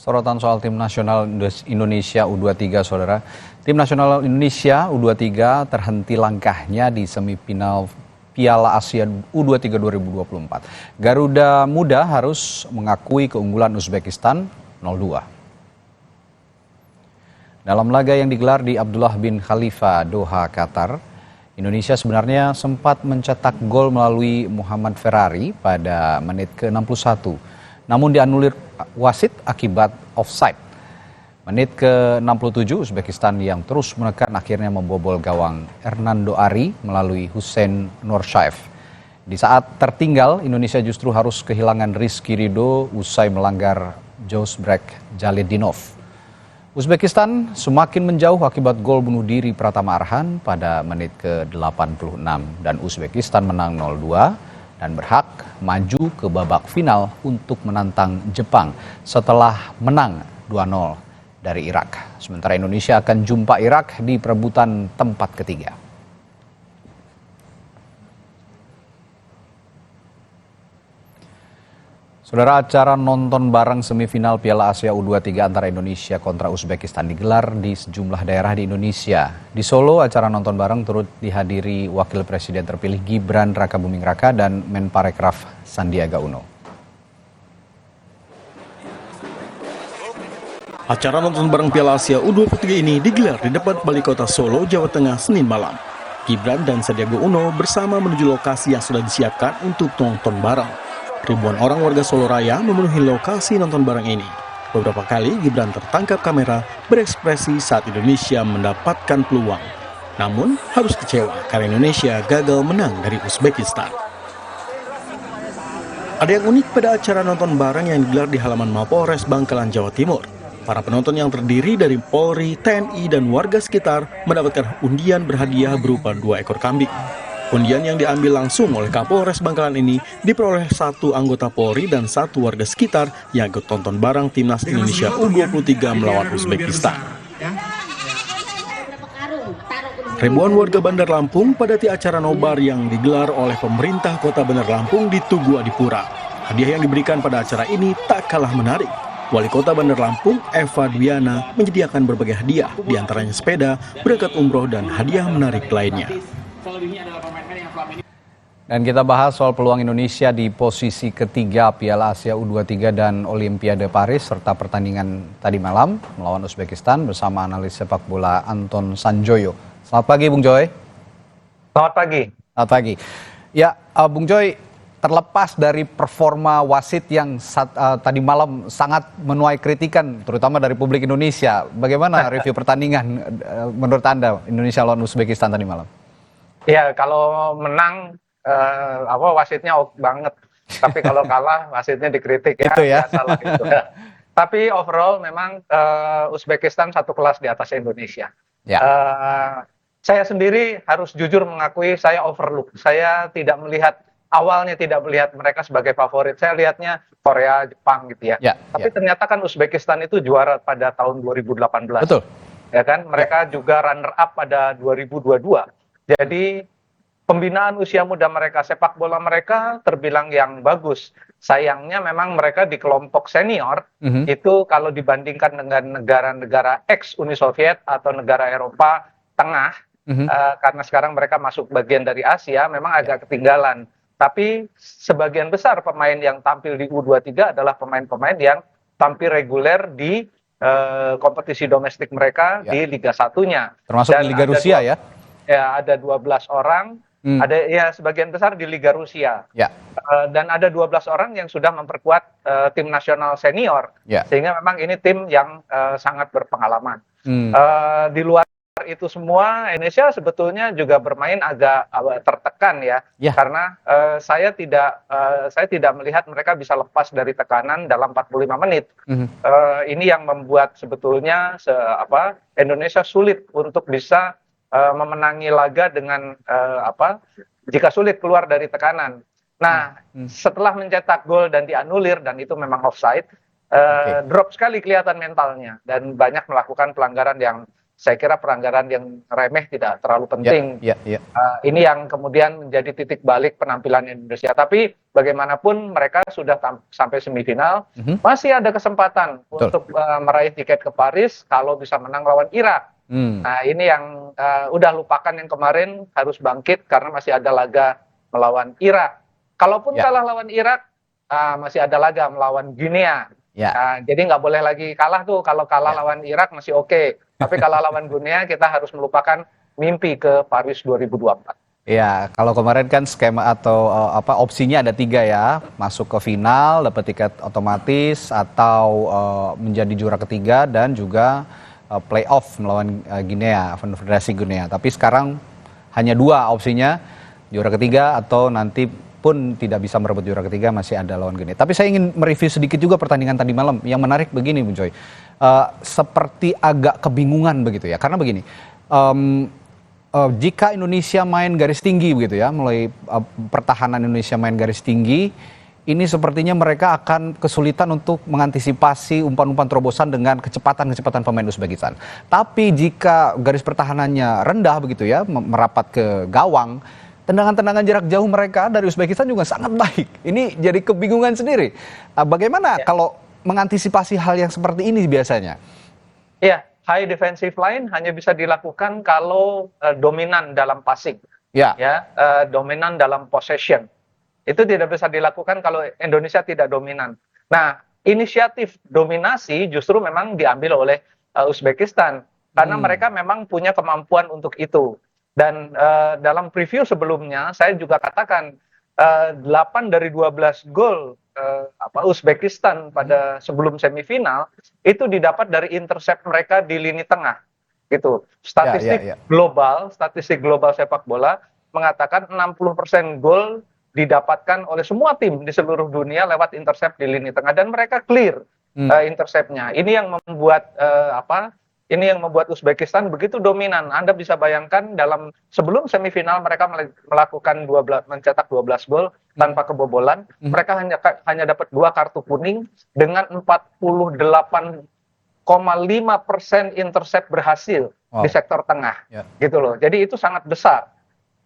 Sorotan soal tim nasional Indonesia U23, saudara. Tim nasional Indonesia U23 terhenti langkahnya di semifinal Piala Asia U23 2024. Garuda Muda harus mengakui keunggulan Uzbekistan 0-2. Dalam laga yang digelar di Abdullah bin Khalifa, Doha, Qatar, Indonesia sebenarnya sempat mencetak gol melalui Muhammad Ferrari pada menit ke-61. Namun dianulir wasit akibat offside. Menit ke-67, Uzbekistan yang terus menekan akhirnya membobol gawang Hernando Ari melalui Hussein Nurshaev. Di saat tertinggal, Indonesia justru harus kehilangan Rizky Ridho usai melanggar Josbrek Jaledinov. Uzbekistan semakin menjauh akibat gol bunuh diri Pratama Arhan pada menit ke-86 dan Uzbekistan menang 0-2 dan berhak maju ke babak final untuk menantang Jepang setelah menang 2-0 dari Irak. Sementara Indonesia akan jumpa Irak di perebutan tempat ketiga. Saudara, acara nonton bareng semifinal Piala Asia U23 antara Indonesia kontra Uzbekistan digelar di sejumlah daerah di Indonesia. Di Solo, acara nonton bareng turut dihadiri Wakil Presiden terpilih Gibran Rakabuming Raka dan Menparekraf Sandiaga Uno. Acara nonton bareng Piala Asia U23 ini digelar di depan Balai Kota Solo, Jawa Tengah, Senin malam. Gibran dan Sandiaga Uno bersama menuju lokasi yang sudah disiapkan untuk nonton bareng. Ribuan orang warga Solo Raya memenuhi lokasi nonton bareng ini. Beberapa kali Gibran tertangkap kamera berekspresi saat Indonesia mendapatkan peluang. Namun harus kecewa karena Indonesia gagal menang dari Uzbekistan. Ada yang unik pada acara nonton bareng yang digelar di halaman Mapolres Bangkalan, Jawa Timur. Para penonton yang terdiri dari Polri, TNI, dan warga sekitar mendapatkan undian berhadiah berupa 2 ekor kambing. Undian yang diambil langsung oleh Kapolres Bangkalan ini diperoleh 1 anggota Polri dan 1 warga sekitar yang ikut tonton bareng Timnas Indonesia U23 melawan Uzbekistan. Ribuan warga Bandar Lampung padati acara nobar yang digelar oleh pemerintah Kota Bandar Lampung di Tugu Adipura. Hadiah yang diberikan pada acara ini tak kalah menarik. Wali Kota Bandar Lampung, Eva Dwiana, menyediakan berbagai hadiah, diantaranya sepeda, berangkat umroh, dan hadiah menarik lainnya. Dan kita bahas soal peluang Indonesia di posisi ketiga Piala Asia U23 dan Olimpiade Paris serta pertandingan tadi malam melawan Uzbekistan bersama analis sepak bola Anton Sanjoyo. Selamat pagi Bung Joy. Selamat pagi. Selamat pagi. Ya, Bung Joy, terlepas dari performa wasit yang tadi malam sangat menuai kritikan terutama dari publik Indonesia, bagaimana review pertandingan menurut Anda Indonesia lawan Uzbekistan tadi malam? Ya, kalau menang wasitnya oke banget. Tapi kalau kalah wasitnya dikritik Itu ya. Biasalah gitu. Tapi overall memang Uzbekistan satu kelas di atas Indonesia. Ya. Saya sendiri harus jujur mengakui saya overlook. Saya awalnya tidak melihat mereka sebagai favorit. Saya lihatnya Korea, Jepang gitu ya. Tapi ternyata kan Uzbekistan itu juara pada tahun 2018. Betul. Ya kan? Mereka juga runner up pada 2022. Jadi pembinaan usia muda mereka, sepak bola mereka terbilang yang bagus. Sayangnya memang mereka di kelompok senior itu kalau dibandingkan dengan negara-negara ex-Uni Soviet atau negara Eropa Tengah, karena sekarang mereka masuk bagian dari Asia, memang agak ketinggalan. Tapi sebagian besar pemain yang tampil di U23 adalah pemain-pemain yang tampil reguler di kompetisi domestik mereka di Liga 1-nya. Termasuk di Liga Rusia ya? Ya, ada 12 orang, ada ya sebagian besar di Liga Rusia. Dan ada 12 orang yang sudah memperkuat tim nasional senior. Sehingga memang ini tim yang sangat berpengalaman. Di luar itu semua, Indonesia sebetulnya juga bermain agak tertekan ya. Karena saya tidak melihat mereka bisa lepas dari tekanan dalam 45 menit. Ini yang membuat sebetulnya Indonesia sulit untuk bisa memenangi laga dengan jika sulit keluar dari tekanan. Nah, setelah mencetak gol dan dianulir dan itu memang offside, drop sekali kelihatan mentalnya dan banyak melakukan pelanggaran yang saya kira pelanggaran yang remeh tidak terlalu penting. Ini yang kemudian menjadi titik balik penampilan Indonesia. Tapi bagaimanapun mereka sudah sampai semifinal, masih ada kesempatan untuk meraih tiket ke Paris kalau bisa menang lawan Irak. Nah ini yang udah lupakan yang kemarin, harus bangkit karena masih ada laga melawan Irak. Kalaupun kalah lawan Irak, masih ada laga melawan Guinea. Jadi nggak boleh lagi kalah tuh. Kalau kalah lawan Irak masih oke. Tapi kalau lawan Guinea kita harus melupakan mimpi ke Paris 2024. Ya, kalau kemarin kan skema atau opsinya ada 3 ya, masuk ke final, dapat tiket otomatis, atau menjadi juara ketiga dan juga playoff melawan Guinea, Federasi Guinea. Tapi sekarang hanya 2 opsinya, juara ketiga atau nanti pun tidak bisa merebut juara ketiga masih ada lawan Guinea. Tapi saya ingin mereview sedikit juga pertandingan tadi malam. Yang menarik begini, Bung Joy. Seperti agak kebingungan begitu ya, karena begini, jika Indonesia main garis tinggi begitu ya, mulai pertahanan Indonesia main garis tinggi, ini sepertinya mereka akan kesulitan untuk mengantisipasi umpan-umpan terobosan dengan kecepatan pemain Uzbekistan. Tapi jika garis pertahanannya rendah begitu ya, merapat ke gawang, tendangan-tendangan jarak jauh mereka dari Uzbekistan juga sangat baik. Ini jadi kebingungan sendiri. Bagaimana kalau mengantisipasi hal yang seperti ini biasanya? Iya, high defensive line hanya bisa dilakukan kalau dominan dalam passing, dominan dalam possession. Itu tidak bisa dilakukan kalau Indonesia tidak dominan. Nah, inisiatif dominasi justru memang diambil oleh Uzbekistan karena mereka memang punya kemampuan untuk itu. Dan dalam preview sebelumnya saya juga katakan 8 dari 12 gol Uzbekistan pada sebelum semifinal itu didapat dari intercept mereka di lini tengah gitu. Statistik global sepak bola mengatakan 60% gol didapatkan oleh semua tim di seluruh dunia lewat intercept di lini tengah dan mereka clear interceptnya. Ini yang membuat Uzbekistan begitu dominan. Anda bisa bayangkan sebelum semifinal mereka mencetak 12 gol tanpa kebobolan. Mereka hanya dapat 2 kartu kuning dengan 48,5% intercept berhasil di sektor tengah. Gitu loh. Jadi itu sangat besar.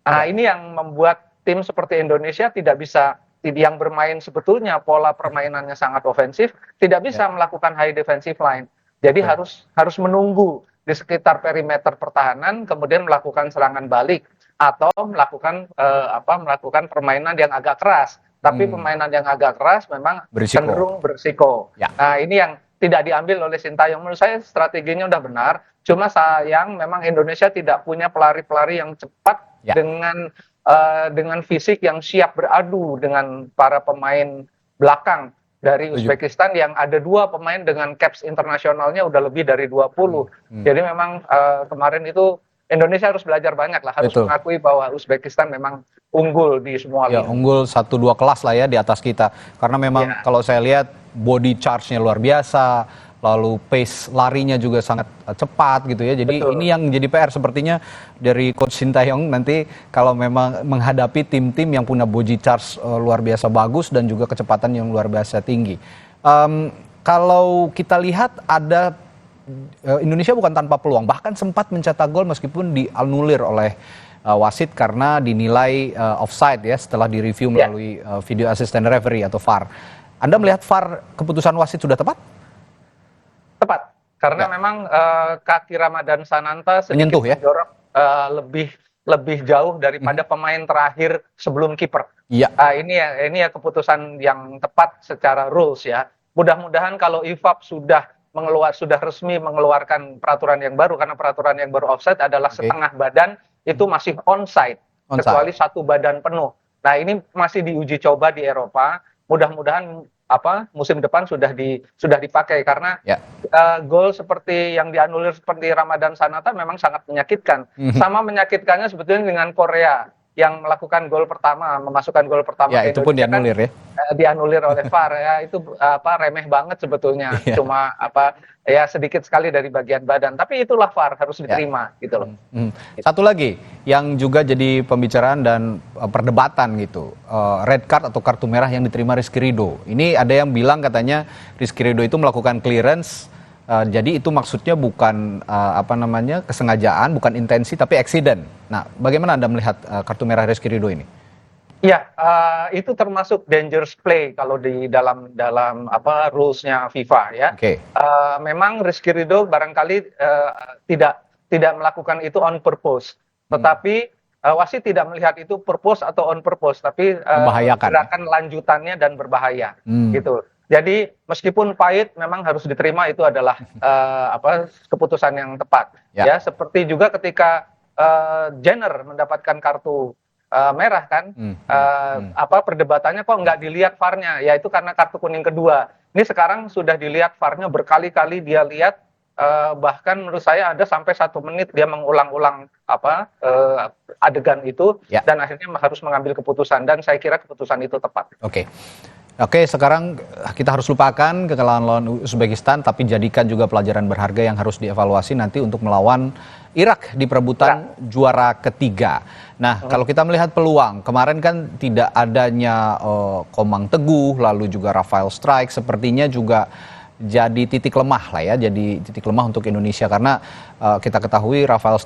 Nah, ini yang membuat tim seperti Indonesia tidak bisa, yang bermain sebetulnya pola permainannya sangat ofensif, tidak bisa melakukan high defensive line. Jadi harus menunggu di sekitar perimeter pertahanan, kemudian melakukan serangan balik atau melakukan permainan yang agak keras. Tapi permainan yang agak keras memang cenderung berisiko. Nah, ini yang tidak diambil oleh Sintayong. Menurut saya strateginya udah benar. Cuma sayang memang Indonesia tidak punya pelari-pelari yang cepat dengan fisik yang siap beradu dengan para pemain belakang dari Uzbekistan yang ada 2 pemain dengan caps internasionalnya udah lebih dari 20. Jadi memang kemarin itu Indonesia harus belajar banyak lah, harus mengakui bahwa Uzbekistan memang unggul di semua lini. Unggul 1-2 kelas lah ya di atas kita. Karena memang kalau saya lihat body charge-nya luar biasa, lalu pace larinya juga sangat cepat gitu ya. Jadi ini yang jadi PR sepertinya dari Coach Sintayong nanti kalau memang menghadapi tim-tim yang punya body charge luar biasa bagus dan juga kecepatan yang luar biasa tinggi. Kalau kita lihat ada Indonesia bukan tanpa peluang, bahkan sempat mencetak gol meskipun dianulir oleh wasit karena dinilai offside ya setelah direview melalui video assistant referee atau VAR. Anda melihat VAR keputusan wasit sudah tepat? Tepat, karena memang kaki Ramadan Sananta sedikit mendorong lebih jauh daripada pemain terakhir sebelum kiper. Ini ya keputusan yang tepat secara rules ya. Mudah-mudahan kalau IFAB sudah resmi mengeluarkan peraturan yang baru, karena peraturan yang baru offside adalah setengah badan itu masih onside, kecuali 1 badan penuh. Nah ini masih diuji coba di Eropa. Mudah-mudahan musim depan sudah dipakai karena gol seperti yang dianulir seperti Ramadan Sananta memang sangat menyakitkan. Sama menyakitkannya sebetulnya dengan Korea yang melakukan gol pertama, memasukkan gol pertama. Ya, itu pun dianulir ya. Dianulir oleh VAR ya, itu remeh banget sebetulnya. Cuma sedikit sekali dari bagian badan, tapi itulah VAR harus diterima gitu loh. Satu lagi yang juga jadi pembicaraan dan perdebatan gitu, red card atau kartu merah yang diterima Rizky Ridho. Ini ada yang bilang katanya Rizky Ridho itu melakukan clearance Jadi itu maksudnya bukan kesengajaan, bukan intensi, tapi accident. Nah, bagaimana Anda melihat kartu merah Rizky Ridho ini? Ya, itu termasuk dangerous play kalau di dalam rules-nya FIFA ya. Memang Rizky Ridho barangkali tidak melakukan itu on purpose, tetapi wasit tidak melihat itu purpose atau on purpose, tapi gerakan lanjutannya dan berbahaya, gitu. Jadi meskipun pahit, memang harus diterima itu adalah keputusan yang tepat. Ya, seperti juga ketika Jenner mendapatkan kartu merah kan, perdebatannya kok nggak dilihat VAR-nya? Ya itu karena kartu kuning kedua. Ini sekarang sudah dilihat VAR-nya berkali-kali dia lihat, bahkan menurut saya ada sampai 1 menit dia mengulang-ulang adegan itu, dan akhirnya harus mengambil keputusan, dan saya kira keputusan itu tepat. Oke, sekarang kita harus lupakan kekalahan lawan Uzbekistan, tapi jadikan juga pelajaran berharga yang harus dievaluasi nanti untuk melawan Irak di perebutan juara ketiga. Nah, kalau kita melihat peluang, kemarin kan tidak adanya Komang Teguh, lalu juga Rafael Strike, sepertinya juga jadi titik lemah lah ya, jadi titik lemah untuk Indonesia, karena kita ketahui Rafael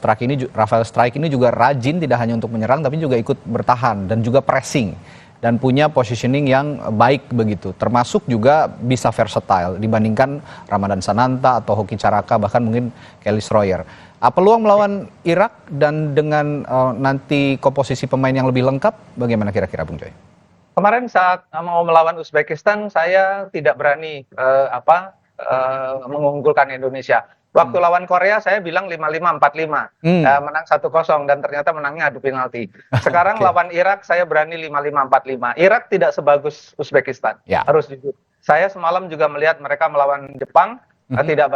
Strike ini juga rajin tidak hanya untuk menyerang, tapi juga ikut bertahan dan juga pressing. Dan punya positioning yang baik begitu, termasuk juga bisa versatile dibandingkan Ramadan Sananta atau Hoki Caraka, bahkan mungkin Kelly Stroyer. Peluang melawan Irak dan dengan nanti komposisi pemain yang lebih lengkap, bagaimana kira-kira Bung Joy? Kemarin saat mau melawan Uzbekistan, saya tidak berani mengunggulkan Indonesia. Waktu lawan Korea saya bilang 5-5-4-5, menang 1-0 dan ternyata menangnya adu penalti. Sekarang lawan Irak saya berani 5-5-4-5. Irak tidak sebagus Uzbekistan, harus jujur. Saya semalam juga melihat mereka melawan Jepang, tidak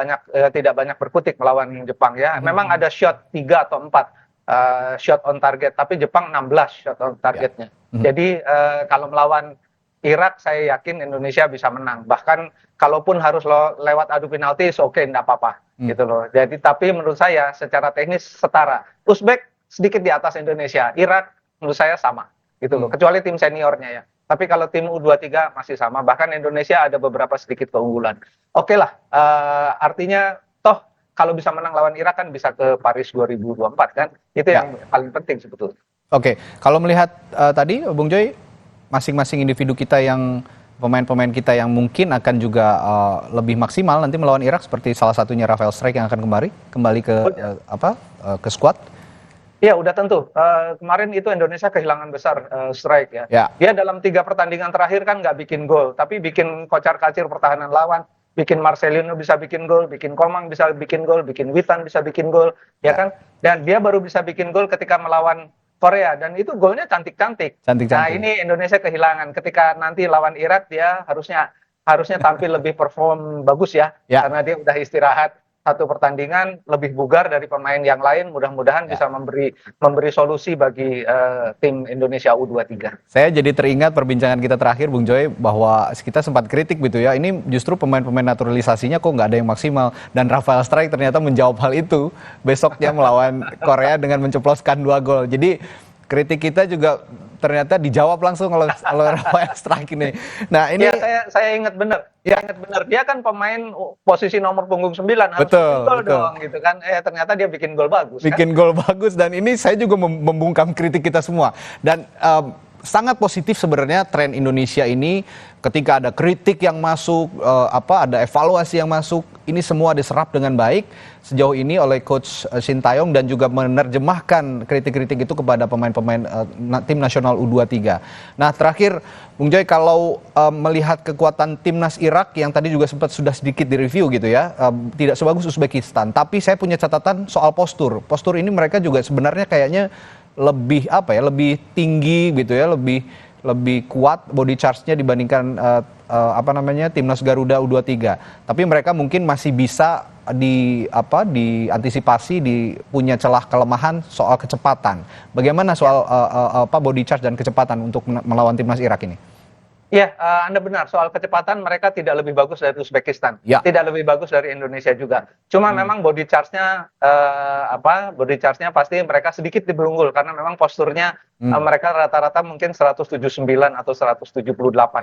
banyak berkutik melawan Jepang ya. Memang ada shot 3 atau 4 shot on target, tapi Jepang 16 shot on targetnya. Jadi kalau melawan Irak saya yakin Indonesia bisa menang. Bahkan kalaupun harus lewat adu penalti, oke, enggak apa-apa gitu loh. Jadi tapi menurut saya secara teknis setara. Uzbek sedikit di atas Indonesia, Irak menurut saya sama gitu loh. Kecuali tim seniornya ya. Tapi kalau tim U23 masih sama, bahkan Indonesia ada beberapa sedikit keunggulan. Oke lah, artinya toh kalau bisa menang lawan Irak kan bisa ke Paris 2024 kan. Itu yang paling penting sebetulnya. Oke, kalau melihat tadi Bung Joy, masing-masing individu kita yang pemain-pemain kita yang mungkin akan juga lebih maksimal nanti melawan Irak, seperti salah satunya Rafael Strike yang akan kembali ke skuad. Iya, udah tentu. Kemarin itu Indonesia kehilangan besar Strike ya. Dia dalam 3 pertandingan terakhir kan nggak bikin gol, tapi bikin kocar-kacir pertahanan lawan, bikin Marcelino bisa bikin gol, bikin Komang bisa bikin gol, bikin Witan bisa bikin gol, ya kan? Dan dia baru bisa bikin gol ketika melawan Korea, dan itu golnya cantik-cantik. Nah, ini Indonesia kehilangan. Ketika nanti lawan Irak, dia harusnya tampil lebih perform bagus ya, karena dia udah istirahat 1 pertandingan, lebih bugar dari pemain yang lain. Mudah-mudahan bisa memberi solusi bagi tim Indonesia U23. Saya jadi teringat perbincangan kita terakhir, Bung Joy, bahwa kita sempat kritik gitu ya. Ini justru pemain-pemain naturalisasinya kok nggak ada yang maksimal. Dan Rafael Strike ternyata menjawab hal itu besoknya melawan Korea dengan menceploskan 2 gol. Jadi kritik kita juga ternyata dijawab langsung oleh Rafael Strike ini. Nah, ini saya ingat benar. Dia kan pemain posisi nomor punggung 9, harus bikin gol dong gitu kan. Ternyata dia bikin gol bagus. Gol bagus, dan ini saya juga membungkam kritik kita semua. Dan sangat positif sebenarnya tren Indonesia ini, ketika ada kritik yang masuk, ada evaluasi yang masuk, ini semua diserap dengan baik sejauh ini oleh Coach Sintayong, dan juga menerjemahkan kritik-kritik itu kepada pemain-pemain tim nasional U23. Nah, terakhir Bung Joy, kalau melihat kekuatan timnas Irak yang tadi juga sudah sedikit direview gitu ya, tidak sebagus Uzbekistan, tapi saya punya catatan soal postur. Postur ini mereka juga sebenarnya kayaknya lebih lebih tinggi gitu ya, lebih kuat body charge-nya dibandingkan timnas Garuda U23. Tapi mereka mungkin masih bisa diantisipasi, punya celah kelemahan soal kecepatan. Bagaimana soal body charge dan kecepatan untuk melawan timnas Irak ini? Iya, Anda benar. Soal kecepatan mereka tidak lebih bagus dari Uzbekistan, tidak lebih bagus dari Indonesia juga. Cuma memang body charge-nya body charge-nya pasti mereka sedikit lebih unggul karena memang posturnya mereka rata-rata mungkin 179 atau 178.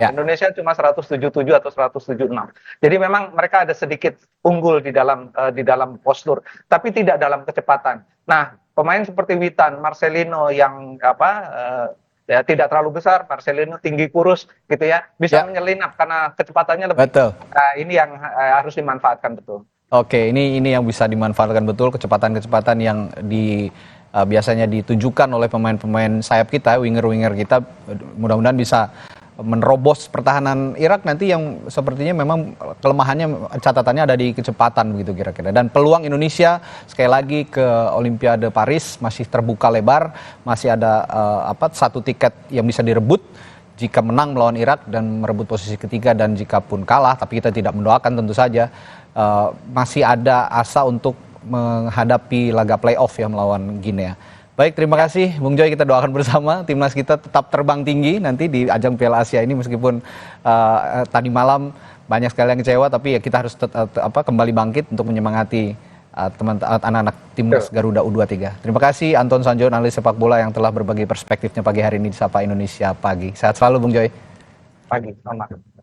Indonesia cuma 177 atau 176. Jadi memang mereka ada sedikit unggul di dalam postur, tapi tidak dalam kecepatan. Nah, pemain seperti Witan, Marcelino yang ya tidak terlalu besar, Marcelino tinggi kurus gitu ya, bisa menyelinap karena kecepatannya lebih. Betul. Ini yang harus dimanfaatkan betul. Oke, ini yang bisa dimanfaatkan betul, kecepatan-kecepatan yang biasanya ditujukan oleh pemain-pemain sayap kita, winger-winger kita, mudah-mudahan bisa menerobos pertahanan Irak nanti yang sepertinya memang kelemahannya, catatannya ada di kecepatan begitu kira-kira. Dan peluang Indonesia sekali lagi ke Olimpiade Paris masih terbuka lebar, masih ada satu tiket yang bisa direbut jika menang melawan Irak dan merebut posisi ketiga, dan jika pun kalah, tapi kita tidak mendoakan tentu saja, masih ada asa untuk menghadapi laga playoff ya melawan Guinea. Baik, terima kasih Bung Joy, kita doakan bersama timnas kita tetap terbang tinggi nanti di ajang Piala Asia ini, meskipun tadi malam banyak sekali yang kecewa, tapi ya kita harus kembali bangkit untuk menyemangati anak-anak timnas Garuda U23. Terima kasih Anton Sanjo, analis sepak bola yang telah berbagi perspektifnya pagi hari ini di Sapa Indonesia Pagi. Sehat selalu Bung Joy. Pagi, selamat.